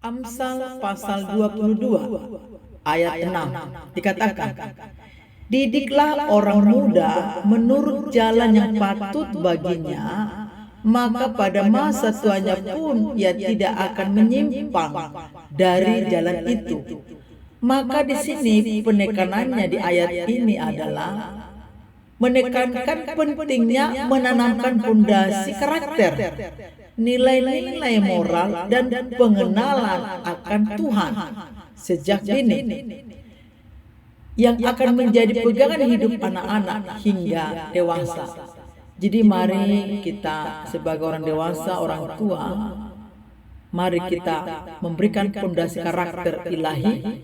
Amsal pasal 22 ayat 6 dikatakan, didiklah orang muda menurut jalan yang patut baginya, maka pada masa tuanya pun ia tidak akan menyimpang dari jalan itu. Maka di sini penekanannya di ayat ini adalah menekankan pentingnya menanamkan fondasi karakter, nilai-nilai moral dan pengenalan akan Tuhan sejak dini yang akan menjadi pegangan hidup anak-anak hingga dewasa. Jadi mari kita sebagai orang dewasa, orang tua, mari kita memberikan fondasi karakter ilahi,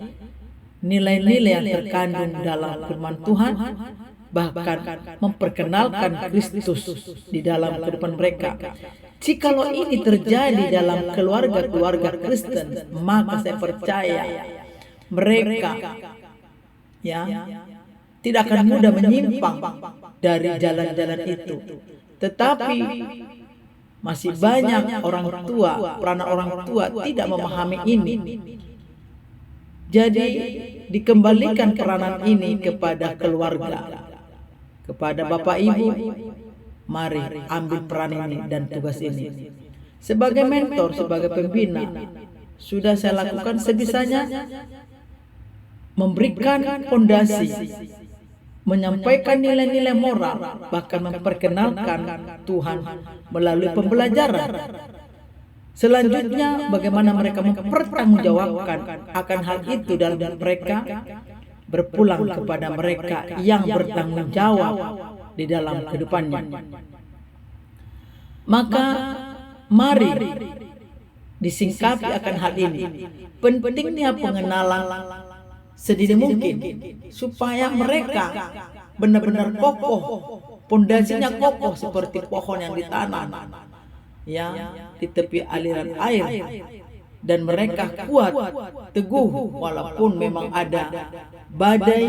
nilai-nilai yang terkandung dalam firman Tuhan, bahkan memperkenalkan Kristus di dalam kehidupan mereka. Jikalau ini terjadi dalam keluarga-keluarga Kristen, maka saya percaya mereka tidak akan mudah menyimpang dari jalan-jalan itu. Tetapi masih banyak orang tua, peranan orang tua tidak memahami ini. Jadi dikembalikan peranan ini kepada keluarga, kepada Bapak Ibu. Mari ambil peran ini dan tugas ini. Sebagai mentor, sebagai pembina, sudah saya lakukan sebisanya, memberikan fondasi, menyampaikan nilai-nilai moral, bahkan memperkenalkan Tuhan melalui pembelajaran. Selanjutnya, bagaimana mereka mempertanggungjawabkan akan hal itu dalam mereka berpulang kepada mereka yang bertanggung jawab di dalam kehidupannya. Maka mari disingkapi akan hal ini. Pentingnya pengenalan sedini mungkin supaya mereka benar-benar kokoh, pondasinya kokoh seperti pohon yang ditanam di tepi aliran air, dan mereka kuat, teguh walaupun memang ada badai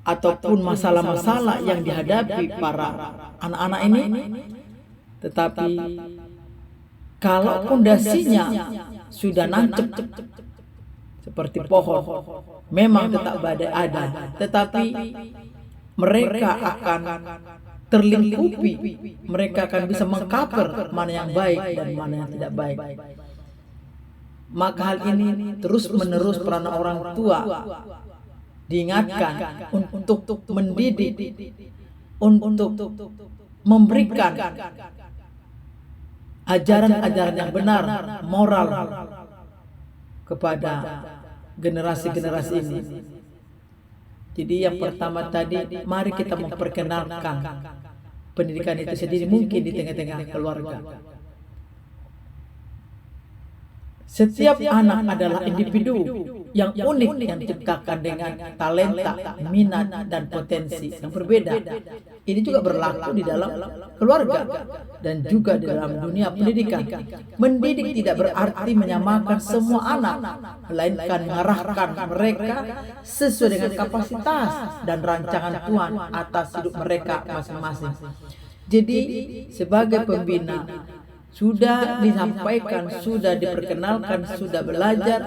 ataupun masalah-masalah yang dihadapi para anak-anak ini. Tetapi kalau pondasinya sudah nancep seperti pohon, memang tetap badai ada, tetapi mereka akan terlingkupi, mereka akan bisa mengcover mana yang baik dan mana yang tidak baik. Maka hal ini terus menerus peran orang tua diingatkan untuk mendidik, untuk memberikan ajaran-ajaran yang benar, moral kepada generasi-generasi ini. Jadi yang pertama tadi, mari kita memperkenalkan pendidikan itu sendiri mungkin di tengah-tengah keluarga. Setiap anak adalah individu yang unik, yang diciptakan dengan talenta, minat, dan potensi yang berbeda. Ini juga berlaku di dalam keluarga dan juga di dalam dunia pendidikan. Mendidik tidak berarti menyamakan semua anak, melainkan mengarahkan mereka sesuai dengan kapasitas dan rancangan Tuhan atas hidup mereka masing-masing. Jadi sebagai pembina, sudah disampaikan, sudah diperkenalkan, sudah belajar,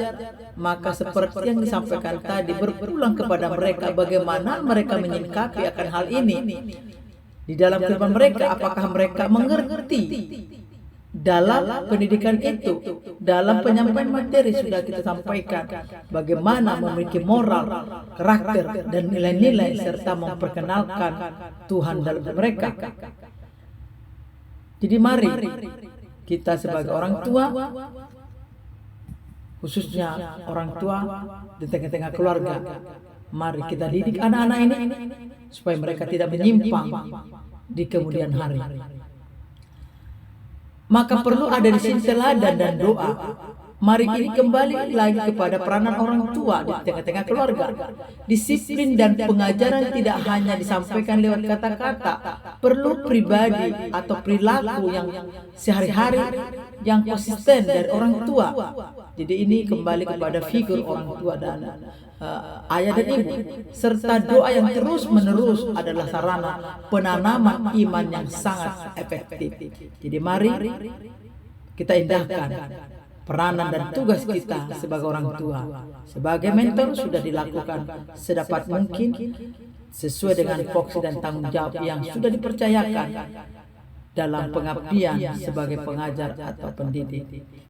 maka seperti yang disampaikan tadi, berpulang kepada mereka bagaimana mereka menyikapi akan hal ini di dalam kehidupan mereka. Apakah mereka mengerti dalam pendidikan itu, dalam penyampaian materi sudah kita sampaikan bagaimana memiliki moral, karakter, dan nilai-nilai serta memperkenalkan Tuhan dalam mereka. Jadi mari kita sebagai orang tua, khususnya orang tua di tengah-tengah keluarga, mari kita didik anak-anak ini supaya mereka tidak menyimpang di kemudian hari. Maka perlu ada di sini teladan dan doa. Mari ini kembali lagi kepada peranan orang tua di tengah-tengah keluarga. Disiplin dan pengajaran tidak hanya disampaikan lewat kata-kata, perlu pribadi atau perilaku yang sehari-hari yang konsisten dari orang tua. Jadi ini kembali kepada figur orang tua dan ayah dan ibu, serta doa yang terus-menerus adalah sarana penanaman iman yang sangat efektif. Jadi mari kita indahkan peranan dan tugas kita sebagai orang tua, sebagai mentor sudah dilakukan sedapat mungkin sesuai dengan fokus dan tanggung jawab yang sudah dipercayakan dalam pengabdian sebagai pengajar atau pendidik.